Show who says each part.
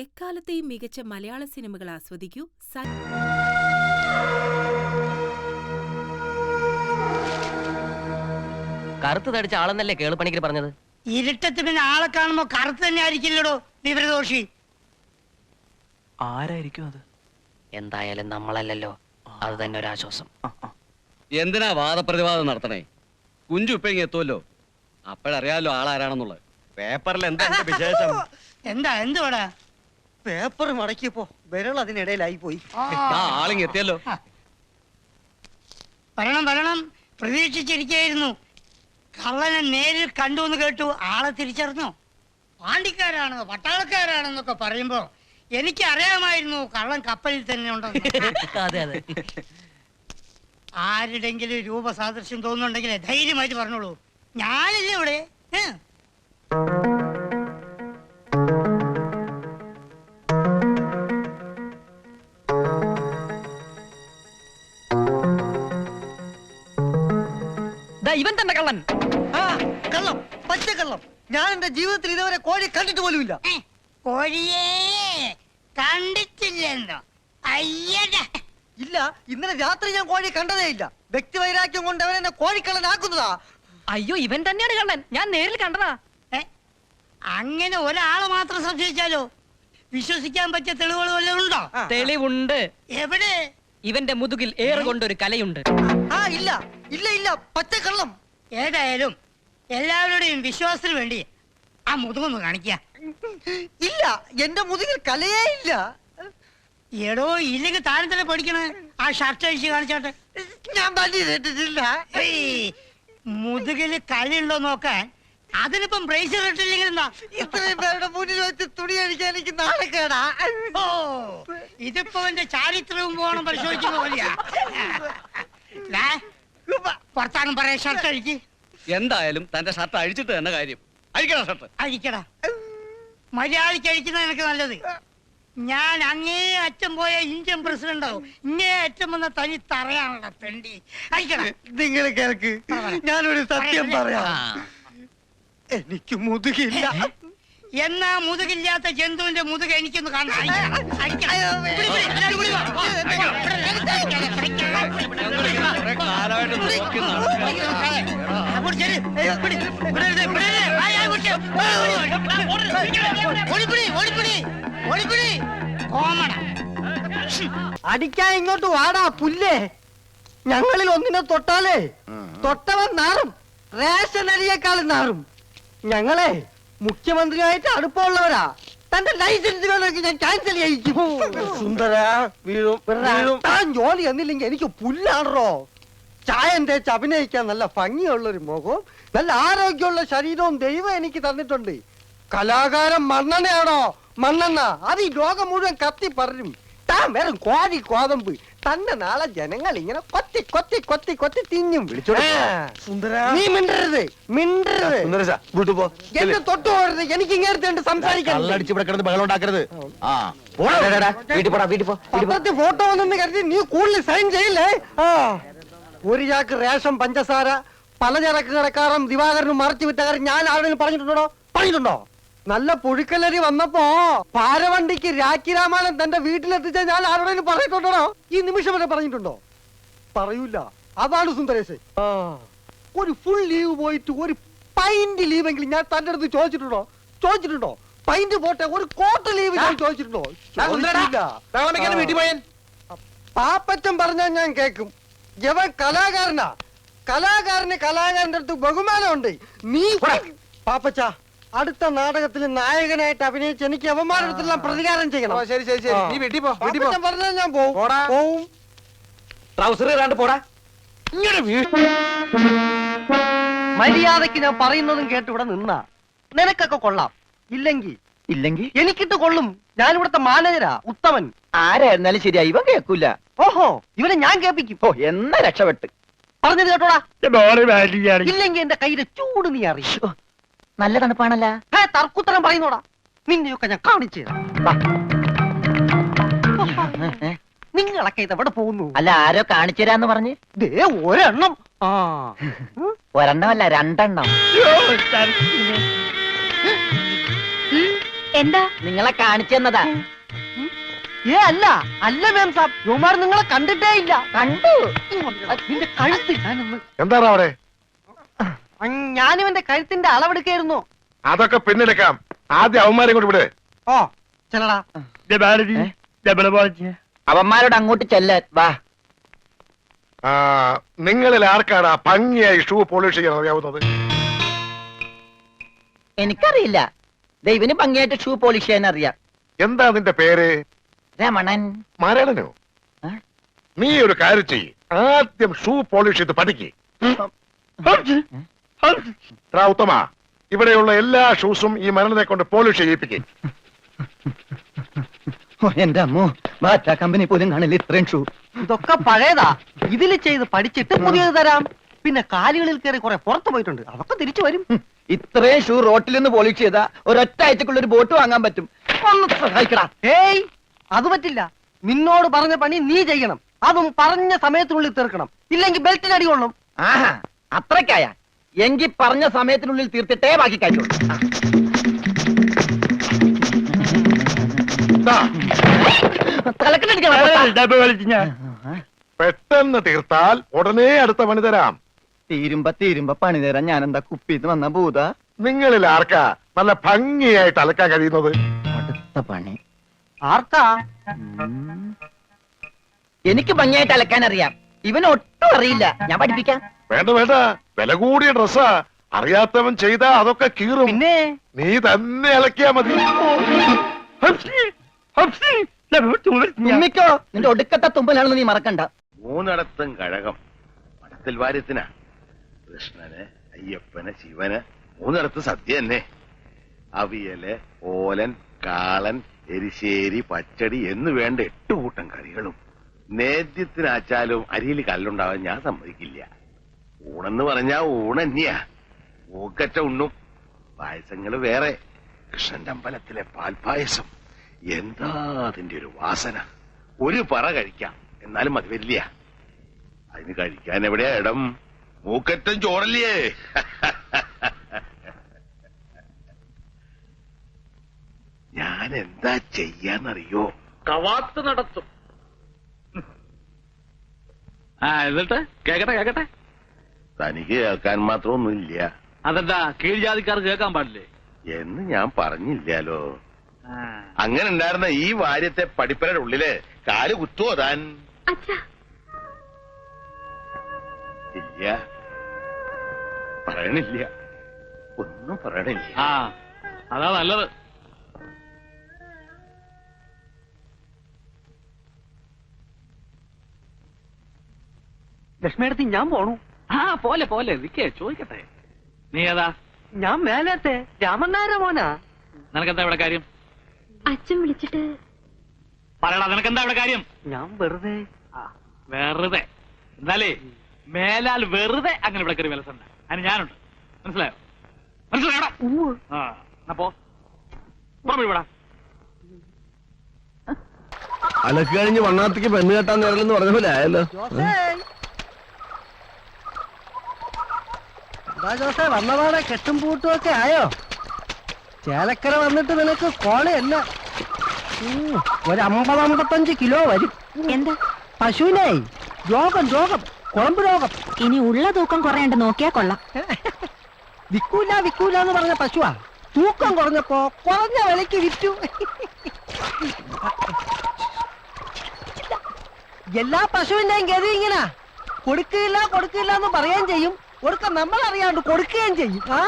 Speaker 1: എക്കാലത്തെയും മികച്ച മലയാള സിനിമകൾ ആസ്വദിക്കൂ.
Speaker 2: കറുത്ത് തടിച്ച ആളെന്നല്ലേ കേളുപണിക്കർ പറഞ്ഞത്?
Speaker 3: ഇരുട്ടത്ത് പിന്നെ ആളെ കാണുമ്പോ കറുത്ത് തന്നെ ആയിരിക്കില്ലടോ വിവരദോഷി.
Speaker 4: ആരായിരിക്കും അത്?
Speaker 2: എന്തായാലും നമ്മളല്ലല്ലോ, അത് തന്നെ ഒരാശ്വാസം.
Speaker 5: എന്തിനാ വാദപ്രതിവാദം നടത്തണേ? കുഞ്ചു ഇപ്പഴങ്ങി എത്തുമല്ലോ, അപ്പോഴറിയാലോ ആളാരാണെന്നുള്ളത്.
Speaker 6: പേപ്പറിൽ എന്താ വിശേഷം?
Speaker 3: എന്താ എന്തുവാടാ?
Speaker 6: പേപ്പർ മടക്കിയപ്പോ വിരൽ അതിനിടയിലായി പോയി.
Speaker 5: ആളിങ്ങി എത്തിയല്ലോ.
Speaker 3: വരണം പ്രതീക്ഷിച്ചിരിക്കായിരുന്നു. കള്ളനെ നേരിൽ കണ്ടു എന്ന് കേട്ടു. ആളെ തിരിച്ചറിഞ്ഞോ? പാണ്ടിക്കാരാണ് പട്ടാളക്കാരാണെന്നൊക്കെ പറയുമ്പോ എനിക്ക് അറിയാമായിരുന്നു കള്ളൻ കപ്പലിൽ തന്നെ ഉണ്ടെന്ന്. ആരുടെങ്കിലും രൂപസാദൃശ്യം തോന്നുന്നുണ്ടെങ്കിൽ ധൈര്യമായിട്ട് പറഞ്ഞോളൂ, ഞാനില്ലേ ഇവിടെ.
Speaker 2: ഇവൻ തന്നെ കള്ളൻ.
Speaker 6: കള്ളം, പച്ചക്കള്ളം. ഞാൻ എന്റെ ജീവിതത്തിൽ ഇതുവരെ കോഴി കണ്ടിട്ട് പോലുമില്ല.
Speaker 3: കോഴിയേ കണ്ടിട്ടില്ലെന്നോ? അയ്യടാ,
Speaker 6: ഇല്ല, ഇന്നലെ രാത്രി ഞാൻ കോഴി കണ്ടതേ ഇല്ല. വ്യക്തിവൈരാഗ്യം കൊണ്ട് അവൻ എന്നെ കോഴിക്കള്ളനാക്കുന്നതാ.
Speaker 2: അയ്യോ, ഇവൻ തന്നെയാണ് കള്ളൻ, ഞാൻ നേരിൽ കണ്ടതാ.
Speaker 3: അങ്ങനെ ഒരാളെ മാത്രം സംശയിച്ചാലോ? വിശ്വസിക്കാൻ പറ്റിയ തെളിവുകൾ വല്ലതും ഉണ്ടോ?
Speaker 2: തെളിവുണ്ട്.
Speaker 3: എവിടെ?
Speaker 2: ഇവന്റെ മുതുകിൽ ഏറുകൊണ്ടൊരു കലയുണ്ട്.
Speaker 6: ഇല്ല ഇല്ല ഇല്ല, പച്ചക്കള്ളം.
Speaker 3: ഏതായാലും എല്ലാവരുടെയും വിശ്വാസത്തിന് വേണ്ടി ആ മുതുകൊന്ന് കാണിക്ക.
Speaker 6: ഇല്ല, എന്റെ മുതുകിൽ കലയേ ഇല്ല.
Speaker 3: എടോ, ഇല്ലെങ്കിൽ താരം തന്നെ പഠിക്കണേ. ആ ഷർട്ട് അഴിച്ച് കാണിച്ചോട്ടെ.
Speaker 6: ഞാൻ പല്ലി തെറ്റിട്ടില്ല.
Speaker 3: മുതുകില് കലയുണ്ടോ നോക്കാൻ അതിനിപ്പം ബ്രേസ് ഇട്ടില്ലെങ്കിൽ എന്താ?
Speaker 6: ഇത്രയും പേരുടെ മുന്നിൽ വെച്ച് തുണി അഴിക്കാൻ എനിക്ക് നാണക്കേടാ.
Speaker 3: ഓ, ഇതിപ്പോ എന്റെ ചാരിത്രവും പോകണം പരിശോധിക്കുന്ന പോലെയാ. പുറത്താനും പറയാ, ഷർട്ട് അഴിക്ക്.
Speaker 5: എന്തായാലും തന്റെ ഷർട്ട് അഴിച്ചിട്ട് തന്നെ കാര്യം. അഴിക്കടാ ഷർട്ട്.
Speaker 3: അഴിക്കടാ. മര്യാദയ്ക്ക് അഴിക്കുന്ന എനിക്ക് നല്ലത്. ഞാൻ അങ്ങേ അറ്റം പോയ ഇന്ത്യൻ പ്രസിഡന്റ് ആവും, ഇങ്ങേ അറ്റം വന്ന തനി തറയാണല്ലോ പെണ്ടി. അഴിക്കടാ.
Speaker 6: നിങ്ങൾ കേൾക്ക്, ഞാനൊരു സത്യം പറയാം. എനിക്ക് മുതുകില്ല.
Speaker 3: എന്നാ മുതുകില്ലാത്ത ജന്തുവിന്റെ മുതുക എനിക്കൊന്ന് കാണാൻ.
Speaker 6: അടിക്കാൻ ഇങ്ങോട്ട് വാടാ പുല്ലേ. ഞങ്ങളിൽ ഒന്നിനെ തൊട്ടാലേ തൊട്ടവൻ നാറും, റേഷൻ അരിയേക്കാളും നാറും. ഞങ്ങളെ മുഖ്യമന്ത്രിയായിട്ട് അടുപ്പമുള്ളവരാ. തന്റെ ലൈസൻസ് വേണമെങ്കിൽ ഞാൻ ക്യാൻസൽ ചെയ്യിക്കും. സുന്ദര താൻ ജോലി എന്നില്ലെങ്കിൽ എനിക്ക് പുല്ലാണോ. ചായം തേച്ച് അഭിനയിക്കാൻ നല്ല ഭംഗിയുള്ളൊരു മുഖവും നല്ല ആരോഗ്യമുള്ള ശരീരവും ദൈവം എനിക്ക് തന്നിട്ടുണ്ട്. കലാകാരൻ മണ്ണെണ്ണയാണോ? മണ്ണെണ്ണ അത് ഈ ലോകം മുഴുവൻ കത്തി പറയും. താൻ വെറും കോഴി കോതമ്പ്. തന്നെ നാളെ ജനങ്ങൾ ഇങ്ങനെ കൊത്തി കൊത്തി കൊത്തി കൊത്തി തിന്നും. നീ മിണ്ടരുത്, മിണ്ടരുത്. എന്നെ തൊട്ടു പോകരുത്. എനിക്ക് ഇങ്ങനത്തെ സംസാരിക്കാൻ ഫോട്ടോ വന്നെന്ന് കരുതി നീ കൂടുതൽ സൈൻ ചെയ്യില്ലേ? ഒരു ചാക്ക് റേഷൻ പഞ്ചസാര പലചരക്ക് കടക്കാരൻ ദിവാകരനും മറച്ചു വിറ്റ കാര്യം ഞാൻ ആരുടെയും പറഞ്ഞിട്ടുണ്ടോ? നല്ല പുഴുക്കലരി വന്നപ്പോ പാരവണ്ടിക്ക് രാഖി രാമായണം തന്റെ വീട്ടിലെത്തിച്ച ഞാൻ ആരോടെങ്കിലും പറഞ്ഞിട്ടുണ്ടോ? ഈ നിമിഷം വരെ പറഞ്ഞിട്ടുണ്ടോ? പറയൂല. അതാണ് സുന്ദരേശ്. ഒരു ഫുൾ ലീവ് പോയിട്ട് ഒരു പൈന്റ് ലീവെങ്കിലും ഞാൻ തന്റെ അടുത്ത് ചോദിച്ചിട്ടുണ്ടോ? പൈന്റ് പോട്ടെ, ഒരു കോട്ട് ലീവ് ഞാൻ ചോദിച്ചിട്ടുണ്ടോ? പാപ്പറ്റം പറഞ്ഞാൽ ഞാൻ കേക്കും. ജവൻ കലാകാരനാ. കലാകാരന്റെ അടുത്ത് ബഹുമാനമുണ്ട്. നീ പാപ്പച്ച അടുത്ത നാടകത്തിൽ നായകനായിട്ട് അഭിനയിച്ച് എനിക്ക് അവന്മാരുടെ പ്രതികാരം ചെയ്യണം. ശരി, നീ വീട്ടിൽ പറഞ്ഞാൽ ഞാൻ പോവും. ട്രൗസർ ഇടാണ്ട് പോടാ. മര്യാദക്ക് ഞാൻ പറയുന്നതും കേട്ട് ഇവിടെ നിന്നാ നിനക്കൊക്കെ കൊള്ളാം. ഇല്ലെങ്കിൽ എനിക്കിട്ട് കൊള്ളും. ഞാൻ ഇവിടുത്തെ മാനേജരാ, ഉത്തമൻ.
Speaker 2: ആരായിരുന്നാലും ശരിയാ, ഇവൻ കേൾക്കൂല.
Speaker 6: ഓഹോ, ഇവനെ ഞാൻ കേൾപ്പിക്കും.
Speaker 2: എന്നാ രക്ഷപ്പെട്ട്.
Speaker 6: പറഞ്ഞത് കേട്ടോടാ. ഇല്ലെങ്കിൽ എന്റെ കയ്യിലെ ചൂട് നീ അറിയോ?
Speaker 2: നല്ല തണുപ്പാണല്ല.
Speaker 6: തർക്കുത്തരം പറയുന്നോടാ. നിന്നെയൊക്കെ ഞാൻ കാണിച്ചു തരാം. നിങ്ങളൊക്കെ ഇതെവിടെ പോകുന്നു?
Speaker 2: അല്ല, ആരോ കാണിച്ചു തരാന്ന് പറഞ്ഞ്.
Speaker 6: ദേ ഒരെണ്ണം.
Speaker 2: ഒരെണ്ണമല്ല, രണ്ടെണ്ണം.
Speaker 4: എന്താ?
Speaker 2: നിങ്ങളെ കാണിച്ചു തന്നതാ.
Speaker 6: ഏ അല്ല അല്ല മാം സാബ്, യുവമാർ നിങ്ങളെ കണ്ടിട്ടേ ഇല്ല. കണ്ടു നിന്റെ കഴുത്ത് ഞാനൊന്ന്
Speaker 7: എന്താണ് അവിടെ?
Speaker 6: ഞാനിവന്റെ കഴുത്തിന്റെ അളവെടുക്കായിരുന്നു.
Speaker 7: അതൊക്കെ പിന്നെടുക്കാം. ആദ്യം അവന്മാരെ കൊണ്ട് വിട്.
Speaker 6: ഓ ചെല്ലടാ.
Speaker 2: അവന്മാരോട് അങ്ങോട്ട് ചെല്ലാൻ വാ.
Speaker 7: ആ, നിങ്ങളിൽ ആർക്കാണ് ഭംഗിയായി ഷൂ പോളിഷ് ചെയ്യാൻ അറിയാവുന്നത്?
Speaker 2: എനിക്കറിയില്ല. ദൈവന് ഭംഗിയായിട്ട് ഷൂ പോളിഷ് ചെയ്യാൻ അറിയാം.
Speaker 7: എന്താ നിന്റെ പേര്?
Speaker 2: രമണൻ.
Speaker 7: മരണനോ?
Speaker 2: ആ?
Speaker 7: നീ ഒരു കാര്യം ചെയ്യ്, ആദ്യം ഷൂ പോളിഷ് ചെയ്ത് പഠിക്ക്. ഉത്തമ, ഇവിടെയുള്ള എല്ലാ ഷൂസും ഈ മരണനെ കൊണ്ട് പോളിഷ് ചെയ്യിപ്പിക്കും.
Speaker 2: എന്റെ അമ്മോ, ബാറ്റ കമ്പനി പോലും കാണില്ല ഇത്രയും ഷൂ.
Speaker 6: ഇതൊക്കെ പഴയതാ. ഇതില് ചെയ്ത് പഠിച്ചിട്ട് പുതിയത് തരാം. പിന്നെ കാലുകളിൽ കയറി കുറെ പുറത്തു പോയിട്ടുണ്ട്, അതൊക്കെ തിരിച്ചു വരും.
Speaker 2: ഇത്രയും ഷൂ റോട്ടിൽ നിന്ന് പോളിഷ് ചെയ്താ ഒരൊറ്റ ആഴ്ചക്കുള്ള ഒരു ബോട്ട് വാങ്ങാൻ പറ്റും. ഒന്ന് സഹായിക്കടാ.
Speaker 6: ഏയ് അത് പറ്റില്ല. നിന്നോട് പറഞ്ഞ പണി നീ ചെയ്യണം. അതും പറഞ്ഞ സമയത്തിനുള്ളിൽ തീർക്കണം. ഇല്ലെങ്കിൽ ബെൽറ്റിന് അടി കൊള്ളും.
Speaker 2: ആഹാ, അത്രക്കായ എങ്കി പറഞ്ഞ സമയത്തിനുള്ളിൽ തീർത്തിട്ടേ ബാക്കി കഴിയുള്ളൂ.
Speaker 7: ദാ,
Speaker 2: തലക്കിലടിക്കണം.
Speaker 7: പെട്ടെന്ന് തീർത്താൽ ഉടനെ അടുത്ത പണി തരാം.
Speaker 2: തീരുമ്പ പണി തരാൻ ഞാൻ എന്താ കുപ്പിന്ന് വന്ന ഭൂത?
Speaker 7: നിങ്ങളിൽ ആർക്കാ നല്ല ഭംഗിയായിട്ട് അലക്കാൻ കഴിയുന്നത്?
Speaker 2: അടുത്ത പണി
Speaker 6: ആർക്കാ?
Speaker 2: എനിക്ക് ഭംഗിയായിട്ട് അലക്കാൻ അറിയാം. ഇവന് ഒട്ടും അറിയില്ല. ഞാൻ പഠിപ്പിക്കാം.
Speaker 7: വേണ്ട വേണ്ട, വില കൂടിയ ഡ്രസ്സാ. അറിയാത്തവൻ ചെയ്താ അതൊക്കെ കീറും.
Speaker 6: പിന്നെ
Speaker 7: നീ തന്നെ അലക്കിയാ മതി.
Speaker 2: തുമ്മിക്കോ, നിന്റെ ഒടുക്കത്തെ തുമ്പലാണെന്ന് നീ മറക്കണ്ട.
Speaker 8: മൂന്നിടത്തും കഴകം. മഠത്തിൽ വാര്യത്തിനാ. കൃഷ്ണന്, അയ്യപ്പന്, ശിവന്. മൂന്നിടത്ത് സദ്യ തന്നെ. അവിയല്, ഓലൻ, കാളൻ, എരിശ്ശേരി, പച്ചടി എന്ന് വേണ്ട 8 കൂട്ടം കറികളും. നേദ്യത്തിനാച്ചാലും അരിയിൽ കല്ലുണ്ടാവാൻ ഞാൻ സമ്മതിക്കില്ല. ഊണെന്ന് പറഞ്ഞാ ഊണന്നെയാ. മൂക്കറ്റ ഉണ്ണും. പായസങ്ങള് വേറെ. കൃഷ്ണന്റെ അമ്പലത്തിലെ പാൽപായസം, എന്താ അതിന്റെ ഒരു വാസന. ഒരു പറ കഴിക്കാം, എന്നാലും അത് വരില്ല. അതിന് കഴിക്കാൻ എവിടെയാ ഇടം? മൂക്കറ്റം ചോറല്ലേ? ഞാൻ എന്താ ചെയ്യാന്നറിയോ?
Speaker 5: കവാത്ത് നടത്തും. എന്നിട്ട് കേക്കട്ടെ.
Speaker 8: തനിക്ക് കേൾക്കാൻ മാത്രമൊന്നുമില്ല
Speaker 5: അതെന്താ കീഴ്ജാതിക്കാർ കേൾക്കാൻ പാടില്ലേ
Speaker 8: എന്ന് ഞാൻ പറഞ്ഞില്ലാലോ. അങ്ങനെ ഉണ്ടായിരുന്ന ഈ വാര്യത്തെ പടിപ്പരയുടെ ഉള്ളില് കാല് കുത്തുവോ താൻ? ഇല്ല, പറയണില്ല. ഒന്നും പറയണില്ല.
Speaker 5: ആ, അതാ നല്ലത്.
Speaker 6: ലക്ഷ്മിയടുത്ത് ഞാൻ പോണു.
Speaker 5: ആ, പോലെ നിക്കേ, ചോദിക്കട്ടെ. നീ ഏതാ?
Speaker 6: ഞാൻ മേലത്തെ രാമനാര മോനാ.
Speaker 5: നിനക്കെന്താ ഇവിടെ കാര്യം?
Speaker 4: അച്ഛൻ വിളിച്ചിട്ട്.
Speaker 5: പറയടാ, നിനക്കെന്താ ഇവിടെ കാര്യം?
Speaker 6: ഞാൻ വെറുതെ.
Speaker 5: വെറുതെ എന്നാലേ മേലാൽ വെറുതെ അങ്ങനെ ഇവിടെ കയറി വിലസണ്ട. അതിന് ഞാനുണ്ട്. മനസ്സിലായോടാ? ആ, അപ്പോ വിടാ.
Speaker 9: അലക്ക് കഴിഞ്ഞ് വണ്ണാത്തിക്ക് പെണ്ണ് കെട്ടാൻ നേരലെന്ന് പറഞ്ഞ പോലെ ആയല്ലോ.
Speaker 6: ജോസേ വന്നപാടെ കെട്ടും പൂട്ടും ഒക്കെ ആയോ? ചേലക്കര വന്നിട്ട് നിനക്ക് കോളയല്ല. ഒരു 50-55 കിലോ വരും.
Speaker 4: എന്താ?
Speaker 6: പശുവിനെ രോഗം കുളമ്പ് രോഗം.
Speaker 4: ഇനി ഉള്ള തൂക്കം കുറയണ്ട് നോക്കിയാ കൊള്ളാം.
Speaker 6: വിക്കൂല എന്ന് പറഞ്ഞ പശുവാ. തൂക്കം കുറഞ്ഞപ്പോ കുറഞ്ഞ വിലക്ക് വിറ്റു. എല്ലാ പശുവിന്റെയും ഗതി ഇങ്ങനെ. കൊടുക്കില്ല എന്ന് പറയുകയും ചെയ്യും, കൊടുക്കാൻ നമ്മൾ അറിയാണ്ട് കൊടുക്കുകയും ചെയ്യും. ആ